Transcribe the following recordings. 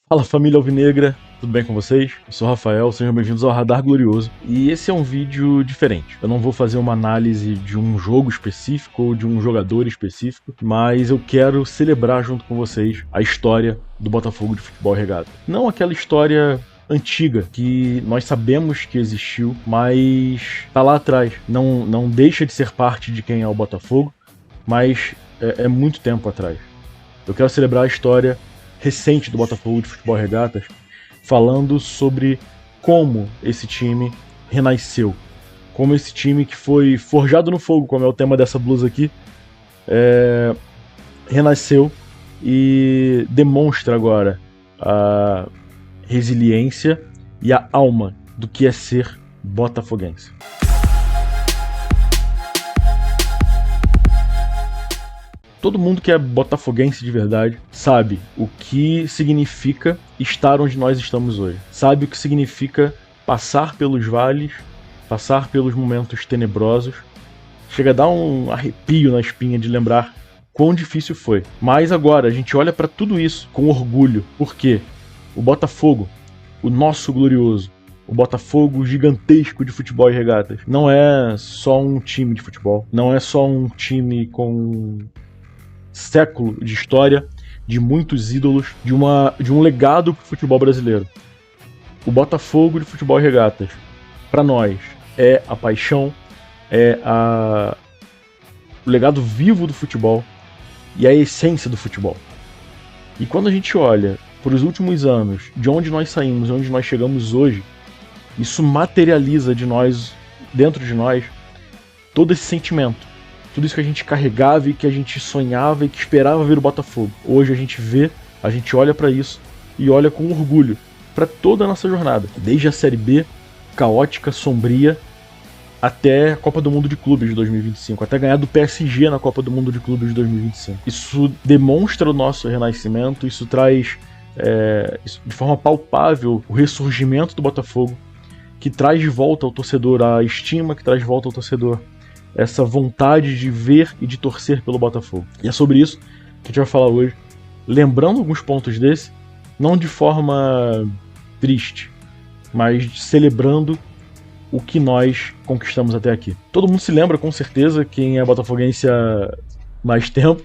Fala, família alvinegra, tudo bem com vocês? Eu sou o Rafael, sejam bem-vindos ao Radar Glorioso. E esse é um vídeo diferente. Eu não vou fazer uma análise de um jogo específico ou de um jogador específico, mas eu quero celebrar junto com vocês a história do Botafogo de Futebol e Regata. Não aquela história antiga que nós sabemos que existiu, mas tá lá atrás. Não deixa de ser parte de quem é o Botafogo, mas é muito tempo atrás. Eu quero celebrar a história recente do Botafogo de Futebol e Regatas, falando sobre como esse time renasceu, como esse time que foi forjado no fogo, como é o tema dessa blusa aqui, renasceu e demonstra agora a resiliência e a alma do que é ser botafoguense. Todo mundo que é botafoguense de verdade sabe o que significa estar onde nós estamos hoje. Sabe o que significa passar pelos vales, passar pelos momentos tenebrosos. Chega a dar um arrepio na espinha de lembrar quão difícil foi. Mas agora a gente olha para tudo isso com orgulho, porque o Botafogo, o nosso glorioso, o Botafogo gigantesco de futebol e regatas, não é só um time de futebol, não é só um time com século de história, de muitos ídolos, de um legado para o futebol brasileiro. O Botafogo de Futebol e Regatas, para nós, é a paixão, é o legado vivo do futebol e a essência do futebol. E quando a gente olha para os últimos anos, de onde nós saímos, onde nós chegamos hoje, isso materializa dentro de nós, todo esse sentimento. Tudo isso que a gente carregava e que a gente sonhava e que esperava ver o Botafogo. Hoje a gente vê, a gente olha para isso e olha com orgulho para toda a nossa jornada. Desde a Série B, caótica, sombria, até a Copa do Mundo de Clubes de 2025. Até ganhar do PSG na Copa do Mundo de Clubes de 2025. Isso demonstra o nosso renascimento, isso traz de forma palpável o ressurgimento do Botafogo, que traz de volta ao torcedor a estima, que traz de volta ao torcedor essa vontade de ver e de torcer pelo Botafogo. E é sobre isso que a gente vai falar hoje, lembrando alguns pontos desse, não de forma triste, mas celebrando o que nós conquistamos até aqui. Todo mundo se lembra, com certeza, quem é botafoguense há mais tempo,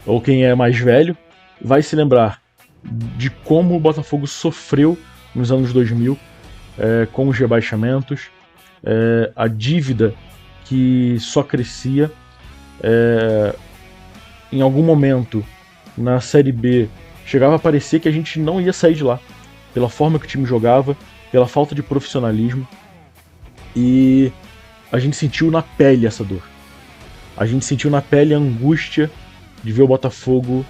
ou quem é mais velho, vai se lembrar de como o Botafogo sofreu nos anos 2000, com os rebaixamentos, a dívida que só crescia. Em algum momento na Série B chegava a parecer que a gente não ia sair de lá, pela forma que o time jogava, pela falta de profissionalismo, e a gente sentiu na pele essa dor. A gente sentiu na pele a angústia de ver o Botafogo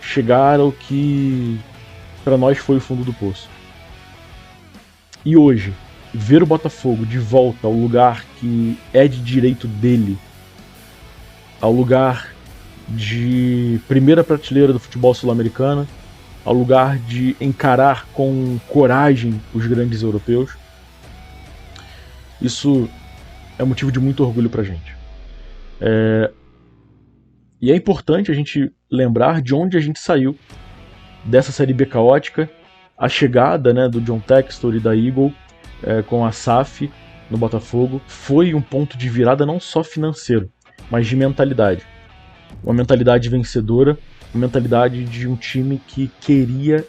chegar ao que para nós foi o fundo do poço. E hoje, ver o Botafogo de volta ao lugar que é de direito dele, ao lugar de primeira prateleira do futebol sul-americano, ao lugar de encarar com coragem os grandes europeus, isso é motivo de muito orgulho pra gente. E é importante a gente lembrar de onde a gente saiu dessa Série B caótica, a chegada, do John Textor e da Eagle, com a SAF no Botafogo, foi um ponto de virada não só financeiro, mas de mentalidade. Uma mentalidade vencedora, uma mentalidade de um time que queria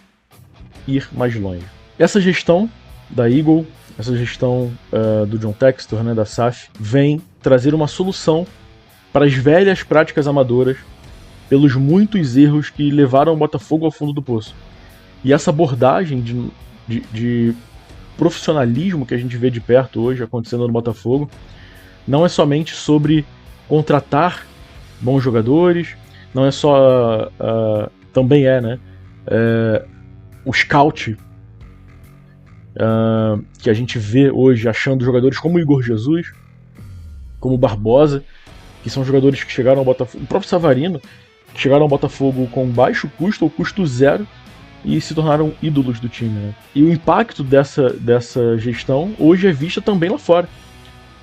ir mais longe. Essa gestão da Eagle, essa gestão do John Textor, da SAF, vem trazer uma solução para as velhas práticas amadoras, pelos muitos erros que levaram o Botafogo ao fundo do poço. E essa abordagem de profissionalismo que a gente vê de perto hoje acontecendo no Botafogo não é somente sobre contratar bons jogadores, não é só também o scout que a gente vê hoje achando jogadores como o Igor Jesus, como o Barbosa, que são jogadores que chegaram ao Botafogo, o próprio Savarino, que chegaram ao Botafogo com baixo custo ou custo zero e se tornaram ídolos do time. E o impacto dessa gestão hoje é vista também lá fora.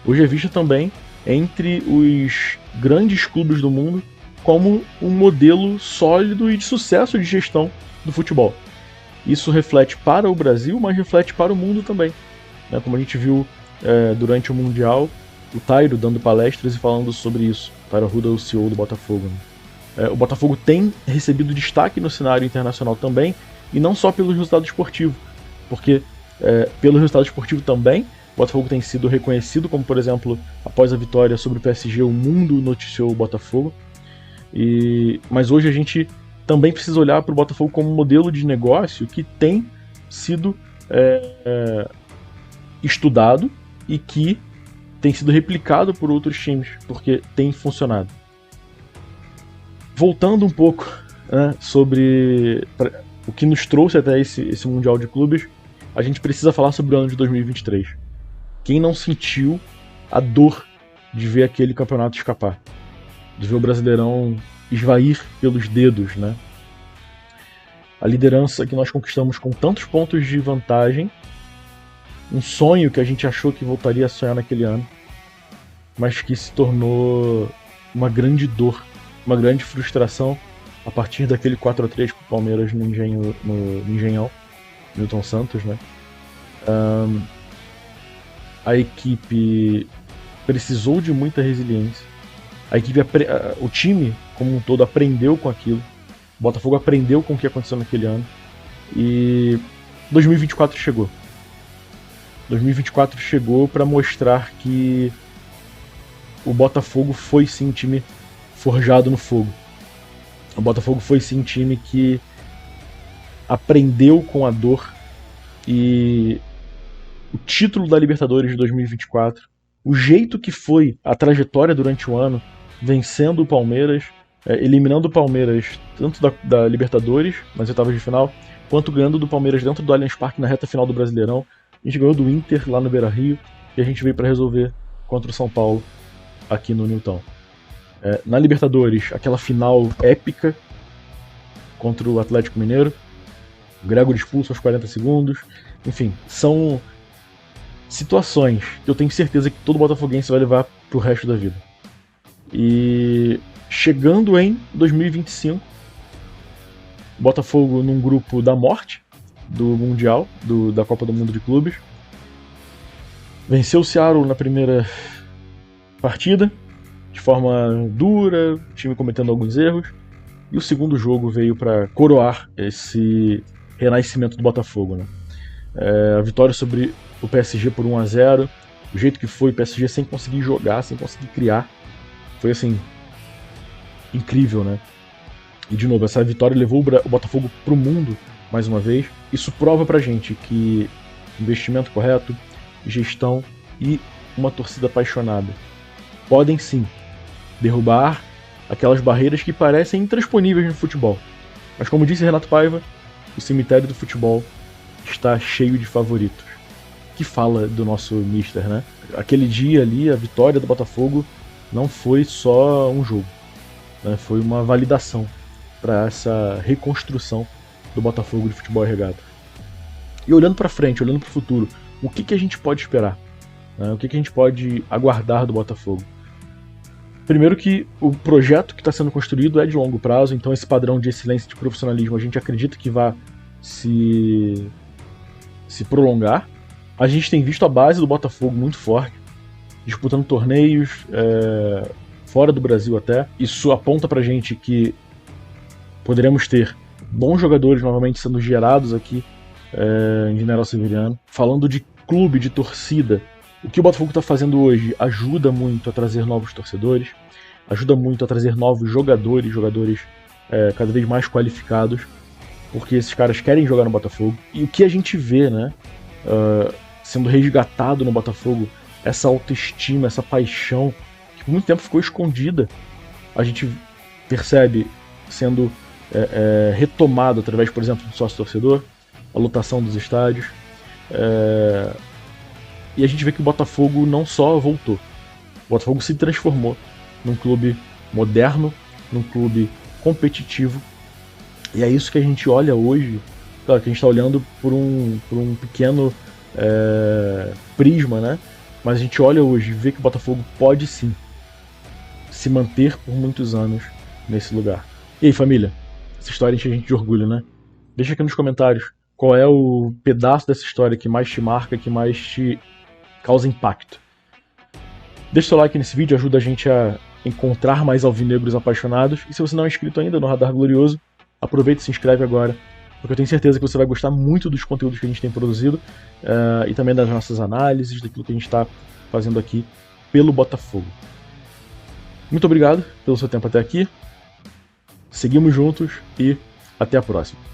Hoje é vista também entre os grandes clubes do mundo como um modelo sólido e de sucesso de gestão do futebol. Isso reflete para o Brasil, mas reflete para o mundo também. Né? Como a gente viu durante o Mundial, o Tairo dando palestras e falando sobre isso. Tairo Arruda, o CEO do Botafogo. Né? O Botafogo tem recebido destaque no cenário internacional também, e não só pelo resultado esportivo, porque pelo resultado esportivo também, o Botafogo tem sido reconhecido, como por exemplo, após a vitória sobre o PSG, o mundo noticiou o Botafogo. Mas hoje a gente também precisa olhar para o Botafogo como um modelo de negócio que tem sido estudado e que tem sido replicado por outros times, porque tem funcionado. Voltando um pouco sobre o que nos trouxe até esse Mundial de Clubes, a gente precisa falar sobre o ano de 2023. Quem não sentiu a dor de ver aquele campeonato escapar? De ver o Brasileirão esvair pelos dedos, né? A liderança que nós conquistamos com tantos pontos de vantagem, um sonho que a gente achou que voltaria a sonhar naquele ano, mas que se tornou uma grande dor, uma grande frustração a partir daquele 4-3 pro Palmeiras no Engenhão, Newton Santos, né? A equipe precisou de muita resiliência. O time como um todo aprendeu com aquilo. O Botafogo aprendeu com o que aconteceu naquele ano. E 2024 chegou. 2024 chegou para mostrar que o Botafogo foi sim um time forjado no fogo. O Botafogo foi sim um time que aprendeu com a dor, e o título da Libertadores de 2024, o jeito que foi a trajetória durante o ano, vencendo o Palmeiras, eliminando o Palmeiras tanto da Libertadores, nas oitavas de final, quanto ganhando do Palmeiras dentro do Allianz Parque na reta final do Brasileirão. A gente ganhou do Inter lá no Beira-Rio e a gente veio para resolver contra o São Paulo aqui no Newton. Na Libertadores, aquela final épica contra o Atlético Mineiro, o Gregor expulso aos 40 segundos, enfim, são situações que eu tenho certeza que todo botafoguense vai levar pro resto da vida. E chegando em 2025, Botafogo num grupo da morte do Mundial, da Copa do Mundo de Clubes, venceu o Seattle na primeira partida de forma dura, o time cometendo alguns erros, e o segundo jogo veio para coroar esse renascimento do Botafogo, né? A vitória sobre o PSG por 1-0, o jeito que foi, o PSG sem conseguir jogar, sem conseguir criar, foi assim, incrível, né? E de novo, essa vitória levou o Botafogo pro mundo, mais uma vez. Isso prova pra gente que investimento correto, gestão e uma torcida apaixonada podem sim derrubar aquelas barreiras que parecem intransponíveis no futebol. Mas como disse Renato Paiva, o cemitério do futebol está cheio de favoritos. Que fala do nosso mister, né? Aquele dia ali, a vitória do Botafogo não foi só um jogo, né? Foi uma validação para essa reconstrução do Botafogo de futebol e regata. E olhando para frente, olhando para o futuro, o que a gente pode esperar? Né? O que a gente pode aguardar do Botafogo? Primeiro que o projeto que está sendo construído é de longo prazo, então esse padrão de excelência e de profissionalismo a gente acredita que vai se prolongar. A gente tem visto a base do Botafogo muito forte, disputando torneios fora do Brasil até. Isso aponta pra gente que poderemos ter bons jogadores novamente sendo gerados aqui em General Severiano. Falando de clube, de torcida, o que o Botafogo está fazendo hoje ajuda muito a trazer novos torcedores, ajuda muito a trazer novos jogadores cada vez mais qualificados, porque esses caras querem jogar no Botafogo. E o que a gente vê, né, sendo resgatado no Botafogo, essa autoestima, essa paixão, que por muito tempo ficou escondida, a gente percebe sendo retomado através, por exemplo, do sócio-torcedor, a lotação dos estádios. E a gente vê que o Botafogo não só voltou, o Botafogo se transformou num clube moderno, num clube competitivo. E é isso que a gente olha hoje. Claro que a gente está olhando por um pequeno prisma, né? Mas a gente olha hoje e vê que o Botafogo pode sim se manter por muitos anos nesse lugar. E aí, família? Essa história enche a gente de orgulho, né? Deixa aqui nos comentários qual é o pedaço dessa história que mais te marca, que mais te causa impacto. Deixa o seu like nesse vídeo, ajuda a gente a encontrar mais alvinegros apaixonados. E se você não é inscrito ainda no Radar Glorioso, aproveita e se inscreve agora, porque eu tenho certeza que você vai gostar muito dos conteúdos que a gente tem produzido e também das nossas análises, daquilo que a gente está fazendo aqui pelo Botafogo. Muito obrigado pelo seu tempo até aqui. Seguimos juntos e até a próxima.